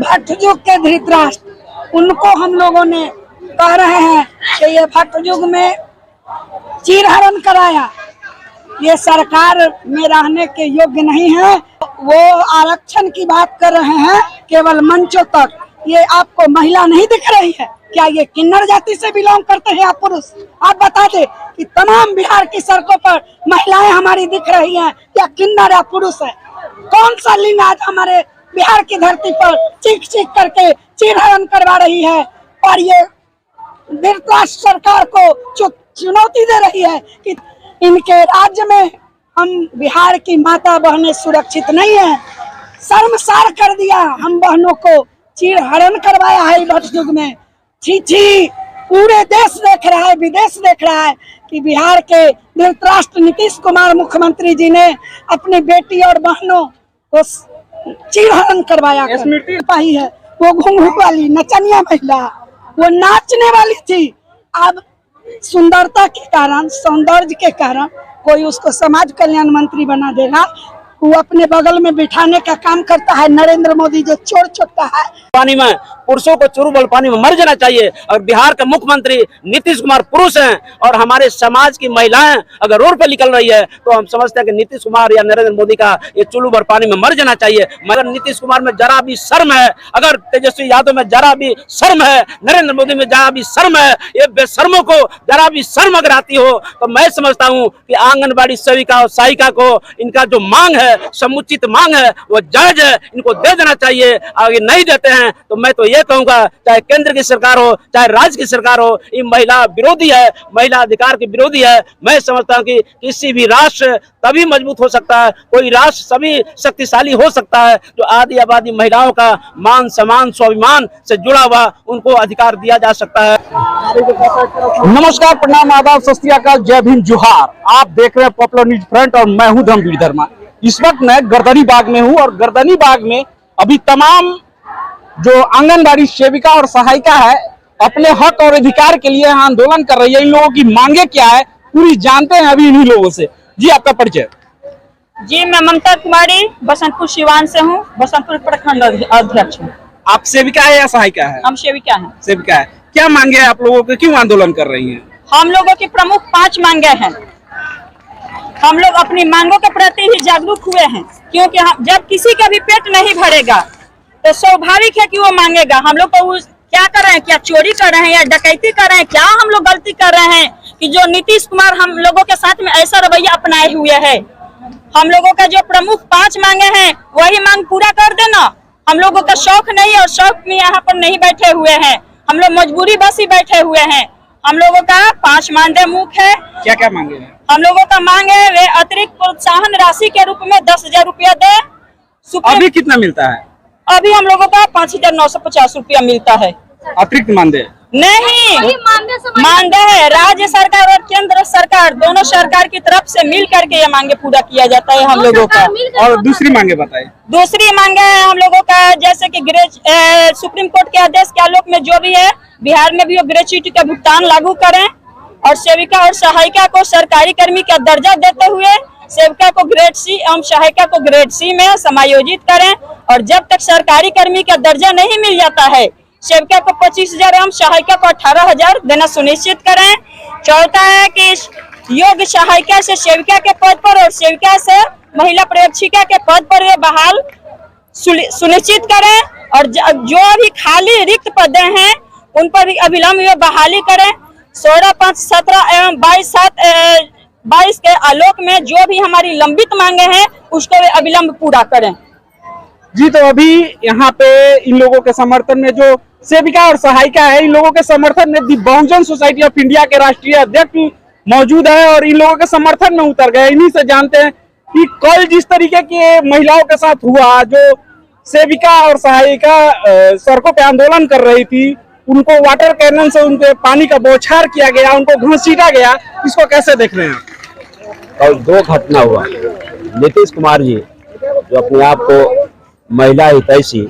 भट्ट युग के धृतराष्ट्र, उनको हम लोगों ने कह रहे हैं कि ये भट्ट युग में चीरहरण कराया, ये सरकार में रहने के योग्य नहीं है। वो आरक्षण की बात कर रहे हैं केवल मंचों तक। ये आपको महिला नहीं दिख रही है क्या? ये किन्नर जाति से बिलोंग करते हैं आप पुरुष? आप बता दे कि तमाम बिहार की सड़कों पर महिलाएं हमारी दिख रही हैं, या किन्नर या पुरुष है? कौन सा लिंग आज हमारे बिहार की धरती पर चीख चीख करके चीरहरण करवा रही है? और ये धृतराष्ट्र सरकार को चुनौती दे रही है कि इनके राज्य में हम बिहार की माता बहनें सुरक्षित नहीं है। शर्मसार कर दिया हम बहनों को, चीरहरण करवाया है भट्ट युग में। छी छी, पूरे देश देख रहा है, विदेश देख रहा है कि बिहार के धृतराष्ट्र नीतीश कुमार मुख्यमंत्री जी ने अपनी बेटी और बहनों को चीरहरण करवाया पाई है। वो घुंघरू वाली नचनिया महिला, वो नाचने वाली थी, अब सुंदरता के कारण, सौंदर्य के कारण कोई उसको समाज कल्याण मंत्री बना देगा। वो अपने बगल में बिठाने का काम करता है नरेंद्र मोदी, जो चोर चोटता है। पानी में पुरुषों को चुरुबल पानी में मर जाना चाहिए। और बिहार के मुख्यमंत्री नीतीश कुमार पुरुष हैं और हमारे समाज की महिलाएं अगर रोड पर निकल रही है तो हम समझते हैं कि नीतीश कुमार या नरेंद्र मोदी का ये चुरुबल पानी में मर जाना चाहिए। मगर नीतीश कुमार में जरा भी शर्म है, अगर तेजस्वी यादव में जरा भी शर्म है, नरेंद्र मोदी में जरा भी शर्म है, ये बेशर्मों को जरा भी शर्म अगर आती हो तो मैं समझता हूँ कि आंगनबाड़ी सेविका और सहायिका को इनका जो मांग है, समुचित मांग है, वो जायज है, इनको दे देना चाहिए। आगे नहीं देते हैं तो मैं तो ये कहूंगा, चाहे केंद्र की सरकार हो चाहे राज्य की सरकार हो, ये महिला विरोधी है, महिला अधिकार के विरोधी है। मैं समझता हूँ कि किसी भी राष्ट्र तभी मजबूत हो सकता है, कोई राष्ट्र सभी शक्तिशाली हो सकता है जो आदि आबादी महिलाओं का मान सम्मान स्वाभिमान से जुड़ा हुआ उनको अधिकार दिया जा सकता है। नमस्कार, प्रणाम, आदाब, सत श्री अकाल, जय भीम, जोहार। आप देख रहे हैं पॉपुलर न्यूज फ्रंट और मैं हूं धर्मवीर धर्मा। इस वक्त मैं गर्दनी बाग में हूं और गर्दनी बाग में अभी तमाम जो आंगनबाड़ी सेविका और सहायिका है अपने हक और अधिकार के लिए यहाँ आंदोलन कर रही है। इन लोगों की मांगे क्या है पूरी जानते हैं अभी इन्हीं लोगों से। जी, आपका परिचय? जी, मैं ममता कुमारी बसंतपुर सिवान से हूँ, बसंतपुर प्रखंड अध्यक्ष हूँ। आप सेविका है या सहायिका है? हम सेविका हैं। सेविका है। क्या मांगे है आप लोगों के, क्यों आंदोलन कर रही हैं? हम लोगों की प्रमुख 5 मांगे हैं। हम लोग अपनी मांगों के प्रति ही जागरूक हुए हैं, क्योंकि जब किसी का भी पेट नहीं भरेगा तो स्वाभाविक है कि वो मांगेगा। हम लोग तो क्या कर रहे हैं, क्या चोरी कर रहे हैं या डकैती कर रहे हैं, क्या हम लोग गलती कर रहे हैं कि जो नीतीश कुमार हम लोगों के साथ में ऐसा रवैया अपनाए हुए है? हम लोगों का जो प्रमुख 5 मांगे हैं वही मांग पूरा कर देना। हम लोगों का शौक नहीं और शौक में यहाँ पर नहीं बैठे हुए हैं, हम लोग मजबूरी बस ही बैठे हुए हैं। हम लोगों का 5 मांगे मुख्य है। क्या क्या मांगे हैं? हम लोगों का मांग है वे अतिरिक्त प्रोत्साहन राशि के रूप में 10,000 रुपया दे। अभी कितना मिलता है? अभी हम लोगों का 5,950 रुपया मिलता है। अतिरिक्त मानदेय नहीं, मानदेय है राज्य सरकार और केंद्र सरकार दोनों सरकार की तरफ से मिल करके ये मांगे पूरा किया जाता है हम लोगों का। और दूसरी मांगे बताइए। दूसरी मांगे है हम लोगों का, जैसे कि सुप्रीम कोर्ट के आदेश के आलोक में जो भी है बिहार में भी वो ग्रेच्युटी का भुगतान लागू करें और सेविका और सहायिका को सरकारी कर्मी का दर्जा देते हुए सेविका को ग्रेड सी एवं सहायिका को ग्रेड सी में समायोजित करें। और जब तक सरकारी कर्मी का दर्जा नहीं मिल जाता है सेविका को 25,000 एवं सहायिका को 18,000 देना सुनिश्चित करें। चौथा है कि योग्य सहायिका से सेविका के पद पर और सेविका से महिला पर्यवेक्षिका के पद पर वे बहाल सुनिश्चित करें। और जो भी खाली रिक्त पद हैं उन पर भी अविलंब वे बहाली करें। 16/5/17 एवं 22/7/22 के आलोक में जो भी हमारी लंबित मांगे हैं उसको वे अविलंब पूरा करें। जी, तो अभी यहाँ पे इन लोगों के समर्थन में जो सेविका और सहायिका है, इन लोगों के समर्थन में दी बहुजन सोसाइटी ऑफ इंडिया के राष्ट्रीय अध्यक्ष मौजूद है और इन लोगों के समर्थन में उतर गए। इन्हीं से जानते हैं कि कल जिस तरीके के महिलाओं के साथ हुआ, जो सेविका और सहायिका सड़कों पे आंदोलन कर रही थी, उनको वाटर कैनन से उनके पानी का बौछार किया गया, उनको घसीटा गया, इसको कैसे देख रहे हैं? कल 2 घटना हुआ। नीतीश कुमार जी जो अपने आप को महिला हितैषी,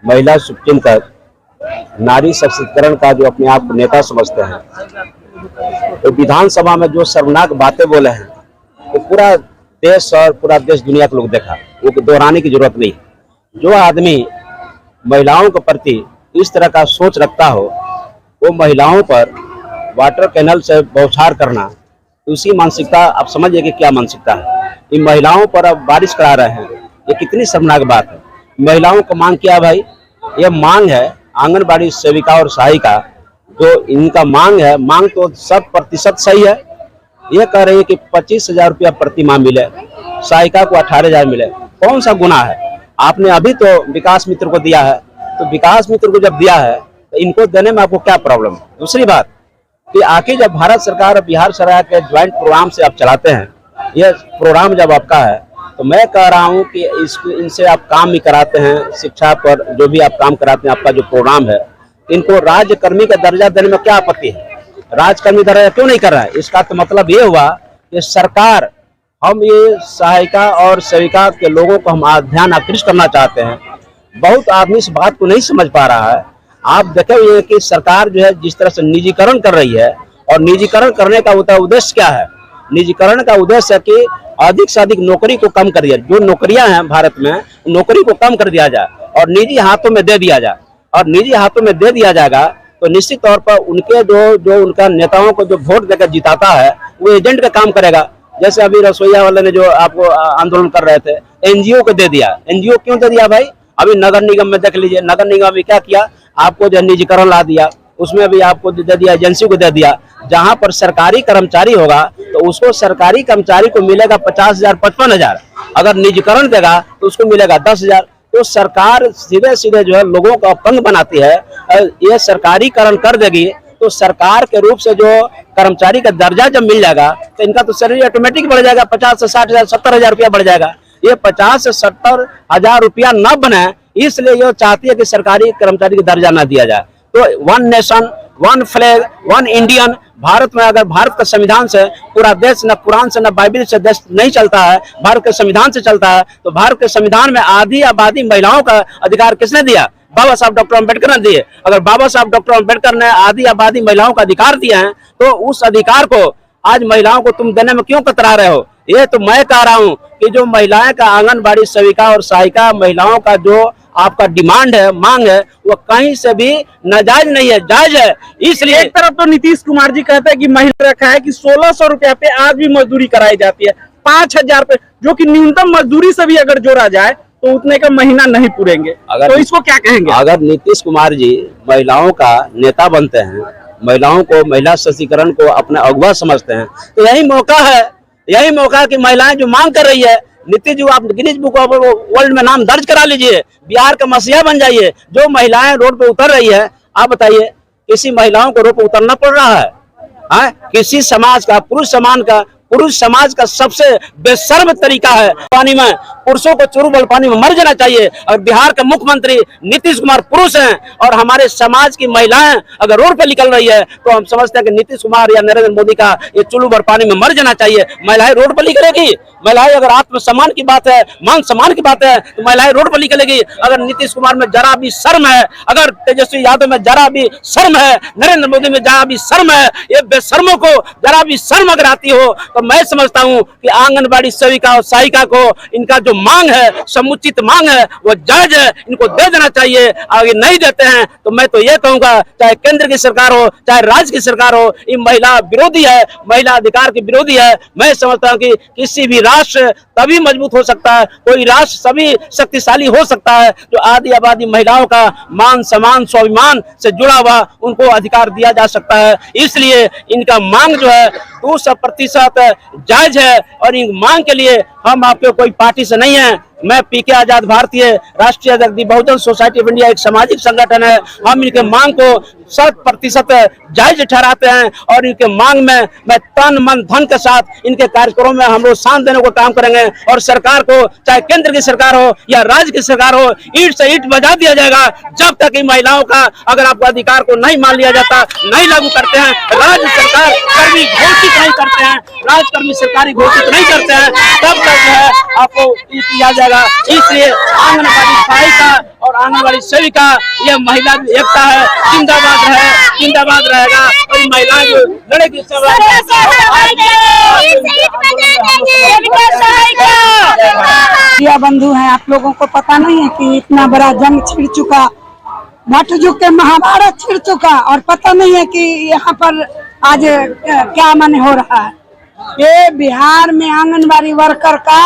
महिला शुभचिंतक, नारी सशक्तिकरण का जो अपने आप को नेता समझते हैं, तो विधानसभा में जो शर्मनाक बातें बोले हैं तो पूरा देश और पूरा देश दुनिया के लोग देखा, वो दोहराने की जरूरत नहीं। जो आदमी महिलाओं के प्रति इस तरह का सोच रखता हो, वो महिलाओं पर वाटर कैनल से बौछार करना, उसी मानसिकता आप समझिए कि क्या मानसिकता है। इन महिलाओं पर अब बारिश करा रहे हैं, ये कितनी शर्मनाक बात है। महिलाओं को मांग क्या भाई? ये मांग है आंगनबाड़ी सेविका और सहायिका, जो इनका मांग है, मांग तो 100% सही है। ये कह रही है कि 25,000 रुपया प्रति माह मिले, सहायिका को 18,000 मिले। कौन सा गुनाह है? आपने अभी तो विकास मित्र को दिया है, तो विकास मित्र को जब दिया है तो इनको देने में आपको क्या प्रॉब्लम है? दूसरी बात कि आखिर जब भारत सरकार और बिहार सरकार के ज्वाइंट प्रोग्राम से आप चलाते हैं, ये प्रोग्राम जब आपका है, तो मैं कह रहा हूं कि इनसे आप काम भी कराते हैं, शिक्षा पर जो भी आप काम कराते हैं, आपका जो प्रोग्राम है, इनको राज्यकर्मी का दर्जा देने में क्या आपत्ति है? राज्यकर्मी दर्जा क्यों नहीं कर रहा है? इसका तो मतलब ये हुआ कि सरकार, हम ये सहायिका और सेविका के लोगों को हम ध्यान आकृष्ट करना चाहते हैं। बहुत आदमी इस बात को नहीं समझ पा रहा है। आप देखे हुए कि सरकार जो है जिस तरह से निजीकरण कर रही है, और निजीकरण करने का उद्देश्य क्या है? निजीकरण का उद्देश्य है कि अधिक से अधिक नौकरी को कम कर दिया, जो नौकरियां हैं भारत में, नौकरी को कम कर दिया जाए और निजी हाथों में दे दिया जाए। और निजी हाथों में दे दिया जाएगा तो निश्चित तौर पर उनके जो उनका नेताओं को जो वोट देकर जिताता है, वो एजेंट का काम करेगा। जैसे अभी रसोईया वाले ने जो आपको आंदोलन कर रहे थे, एनजीओ को दे दिया। एनजीओ क्यों दे दिया भाई? अभी नगर निगम में देख लीजिए, नगर निगम में क्या किया, आपको जो निजीकरण ला दिया, उसमें भी आपको दे दिया, एजेंसी को दे दिया। जहां पर सरकारी कर्मचारी होगा तो उसको सरकारी कर्मचारी को मिलेगा 50,000 55,000, अगर निजीकरण देगा तो उसको मिलेगा 10,000। तो सरकार सीधे सीधे जो है लोगों को अपंग बनाती है। ये सरकारीकरण कर देगी तो सरकार के रूप से जो कर्मचारी का दर्जा जब मिल जाएगा तो इनका तो सैलरी ऑटोमेटिक बढ़ जाएगा, 50 से 60,000 70,000 रुपया बढ़ जाएगा। ये 50 से 70,000 रुपया न बने, इसलिए ये चाहती है कि सरकारी कर्मचारी का दर्जा न दिया जाए। तो one nation one flag one Indian, Bharat में अगर भारत का संविधान से पूरा देश, न कुरान से न बाइबल से देश नहीं चलता है, भारत के संविधान से चलता है। तो भारत के संविधान में आधी आबादी महिलाओं का अधिकार किसने दिया? बाबा साहब डॉक्टर अम्बेडकर ने दिए। अगर बाबा साहब डॉक्टर अम्बेडकर ने आधी आबादी महिलाओं का अधिकार दिए हैं, तो उस अधिकार को आज महिलाओं को तुम देने में क्यों कतरा रहे हो? ये तो मैं कह रहा हूँ कि जो महिलाएं का आंगनबाड़ी सेविका और सहायिका महिलाओं का जो आपका डिमांड है, मांग है, वो कहीं से भी नाजायज नहीं है, जायज है। इसलिए एक तरफ तो नीतीश कुमार जी कहते हैं कि महिला रखा है कि 1,600 रुपया पे आज भी मजदूरी कराई जाती है, 5,000 पे, जो कि न्यूनतम मजदूरी से भी अगर जोड़ा जाए तो उतने का महीना नहीं पूरेंगे। तो इसको क्या कहेंगे? अगर नीतीश कुमार जी महिलाओं का नेता बनते हैं, महिलाओं को, महिला सशक्तिकरण को अपना अगुवा समझते हैं, तो यही मौका कि महिलाएं जो मांग कर रही है, नीतीश जी आप गिनीज बुक ऑफ वर्ल्ड में नाम दर्ज करा लीजिए, बिहार का मसीहा बन जाइए। जो महिलाएं रोड पे उतर रही है, आप बताइए किसी महिलाओं को रोड पे उतरना पड़ रहा है? किसी समाज का, पुरुष समाज का सबसे बेशर्म तरीका है पानी में, पुरुषों को चुरुबल पानी में मर जाना चाहिए। और बिहार के मुख्यमंत्री नीतीश कुमार पुरुष हैं और हमारे समाज की महिलाएं अगर रोड पे निकल रही है तो हम समझते हैं कि नीतीश कुमार या नरेंद्र मोदी का ये चुरुबल पानी में मर जाना चाहिए। महिलाएं रोड पर निकलेगी, महिलाएं अगर आत्मसम्मान की बात है, मान सम्मान की बात है, तो महिलाएं रोड पर निकलेगी। अगर नीतीश कुमार में जरा भी शर्म है, अगर तेजस्वी यादव में जरा भी शर्म है, नरेंद्र मोदी में जरा भी शर्म है, ये बेशर्मों को जरा भी शर्म अगर आती हो, तो मैं समझता हूं कि आंगनबाड़ी सेविका और सहायिका को इनका जो मांग है, समुचित मांग है, वो जायज है, इनको दे देना चाहिए। अगर नहीं देते हैं तो मैं तो ये कहूंगा, चाहे केंद्र की सरकार हो चाहे राज्य की सरकार हो, ये महिला विरोधी है, महिला अधिकार की विरोधी है। मैं समझता हूं कि किसी भी राष्ट्र तभी मजबूत हो सकता है, कोई राष्ट्र सभी शक्तिशाली हो सकता है जो आधी आबादी महिलाओं का मान सम्मान स्वाभिमान से जुड़ा हुआ उनको अधिकार दिया जा सकता है। इसलिए इनका मांग जो है 200% जायज है और इन मांग के लिए हम आपके कोई पार्टी से नहीं है। मैं पीके आजाद भारतीय राष्ट्रीय अध्यक्ष बहुजन सोसाइटी ऑफ इंडिया एक सामाजिक संगठन है। हम इनके मांग को 100% जायज ठहराते हैं और इनके मांग में मैं तन मन धन के साथ इनके कार्यक्रमों में हम लोग शांत देने को काम करेंगे। और सरकार को, चाहे केंद्र की सरकार हो या राज्य की सरकार हो, ईंट से ईंट बजा दिया जाएगा जब तक इन महिलाओं का अगर आपको अधिकार को नहीं मान लिया जाता, नहीं लागू करते हैं, राज्य सरकार कर्मी घोषित नहीं करते हैं, राज्यकर्मी सरकारी घोषित नहीं करते हैं, तब तक जो है आपको किया जाएगा। इसलिए आंगनबाड़ी सहायिका और आंगनबाड़ी सेविका ये महिला एकता है, जिंदाबाद रहे, जिंदाबाद रहेगा। और महिलाएं जो लड़ेगी सेविका सहायिका। या बंधु हैं, आप लोगों को पता नहीं है कि इतना बड़ा जंग छिड़ चुका, भट्ट युग के महाभारत छिड़ चुका, और पता नहीं है कि यहाँ पर आज क्या मन हो रहा है। ये बिहार में आंगनबाड़ी वर्कर का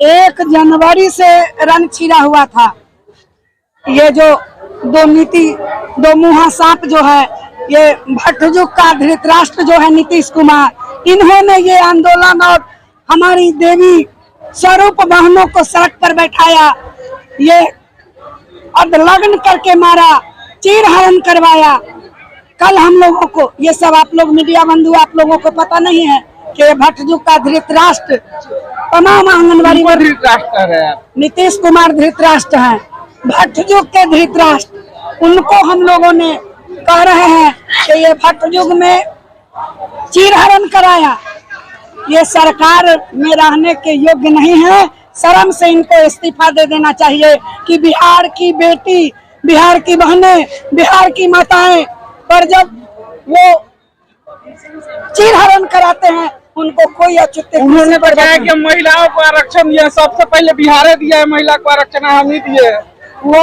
1 जनवरी से रन छिड़ा हुआ था। ये जो दो मुहा सांप जो है, ये भट्ट युग का धृतराष्ट्र जो है नीतीश कुमार, इन्होंने ये आंदोलन और हमारी देवी स्वरूप बहनों को सड़क पर बैठाया, ये अधलग्न करके मारा, चीरहरण करवाया। कल हम लोगों को, ये सब आप लोग मीडिया बंधु, आप लोगों को पता नहीं है कि भट्ट युग का धृतराष्ट्र तमाम आंगनबाड़ी धृतराष्ट्र है, नीतीश कुमार धृतराष्ट्र हैं, भट्ट युग के धृतराष्ट्र। उनको हम लोगों ने कह रहे हैं कि ये भट्ट युग में चीरहरण कराया, ये सरकार में रहने के योग्य नहीं है। शर्म से इनको इस्तीफा दे देना चाहिए कि बिहार की बेटी, बिहार की बहनें, बिहार की माताएं पर जब वो चीरहरण कराते हैं, उनको कोई औचित्य। उन्होंने बताया कि महिलाओं को आरक्षण दिया, सबसे पहले बिहार दिया है महिला को आरक्षण, हम ही दिए। वो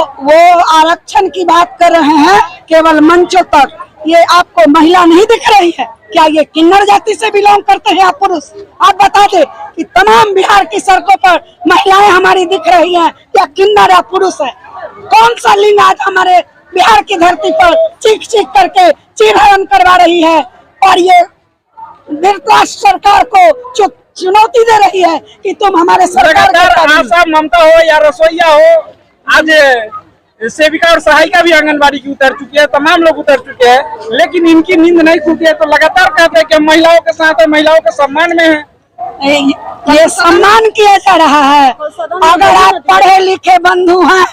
आरक्षण की बात कर रहे हैं केवल मंचों तक। ये आपको महिला नहीं दिख रही है क्या? ये किन्नर जाति से बिलोंग करते हैं आप पुरुष? आप बता दे कि तमाम बिहार की सड़कों पर महिलाएं हमारी दिख रही हैं, या किन्नर या पुरुष है? कौन सा लिंग आज हमारे बिहार की धरती पर चीख चीख करके चीरहरण करवा रही है? और ये धृतराष्ट्र सरकार को चुनौती दे रही है कि तुम हमारे सरकार आशा ममता हो या रसोईया हो, आज सेविका और सहायिका भी आंगनबाड़ी की उतर चुकी है, तमाम लोग उतर चुके हैं, लेकिन इनकी नींद नहीं खुलती है। तो लगातार कहते हैं कि हम महिलाओं के साथ है, महिलाओं के सम्मान में है। ये सम्मान किया जा रहा है। अगर आप पढ़े लिखे बंधु हैं,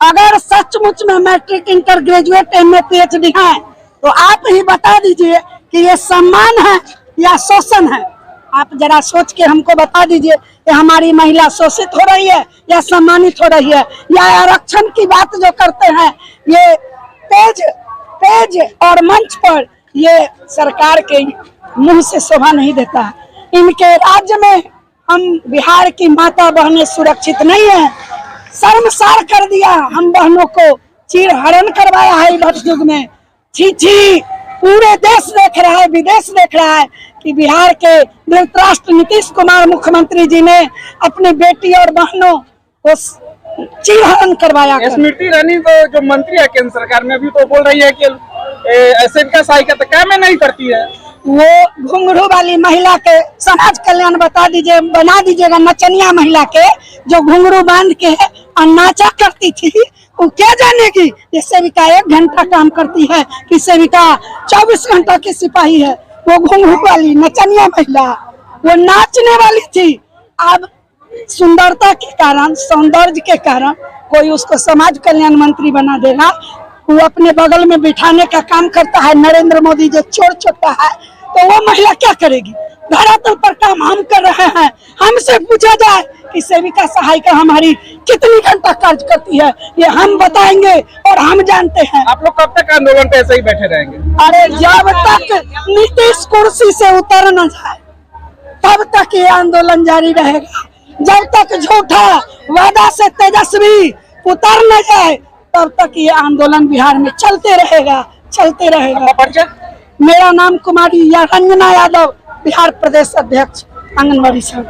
अगर सचमुच में matric, inter, graduate, MA, PhD हैं, तो आप ही बता दीजिए कि ये सम्मान है या शोषण है। आप जरा सोच के हमको बता दीजिए कि हमारी महिला शोषित हो रही है या सम्मानित हो रही है, या आरक्षण की बात जो करते हैं ये पेज और मंच पर, ये सरकार के मुंह से शोभा नहीं देता है। इनके राज्य में हम बिहार की माता बहनें सुरक्षित नहीं है। शर्मसार कर दिया, हम बहनों को चीरहरण करवाया है भट्ट युग में। छी, पूरे देश देख रहा है, विदेश देख रहा है कि बिहार के धृतराष्ट्र नीतीश कुमार मुख्यमंत्री जी ने अपनी बेटी और बहनों को चीरहरण करवाया। स्मृति ईरानी तो जो मंत्री है केंद्र सरकार में, अभी तो बोल रही है कि सेविका सहायिका तो क्या में नहीं करती है। वो घुंघरू वाली महिला के समाज कल्याण बना दीजिएगा, नचनिया महिला के जो घुंघरू बांध के और नाचा करती थी, वो क्या जानेगी ये सेविका 1 घंटा काम करती है कि सेविका 24 घंटा की सिपाही है। वो घुंघरू वाली नचनिया महिला, वो नाचने वाली थी। अब सुंदरता के कारण, सौंदर्य के कारण कोई उसको समाज कल्याण मंत्री बना देगा। वो अपने बगल में बिठाने का काम करता है नरेंद्र मोदी, जो चोर छोटा है, तो वो महिला क्या करेगी? धरातल पर काम हम कर रहे हैं। हमसे पूछा जाए कि सेविका सहायिका हमारी कितनी घंटा कार्य करती है, ये हम बताएंगे और हम जानते हैं। आप लोग कब तक आंदोलन पे ऐसे ही बैठे रहेंगे? अरे जब तक नीतीश कुर्सी से उतर न जाए तब तक ये आंदोलन जारी रहेगा। जब तक झूठा वादा से तेजस्वी उतर न जाए तब तक ये आंदोलन बिहार में चलते रहेगा। मेरा नाम कुमारी रंजना यादव, बिहार प्रदेश अध्यक्ष आंगनबाड़ी संघ।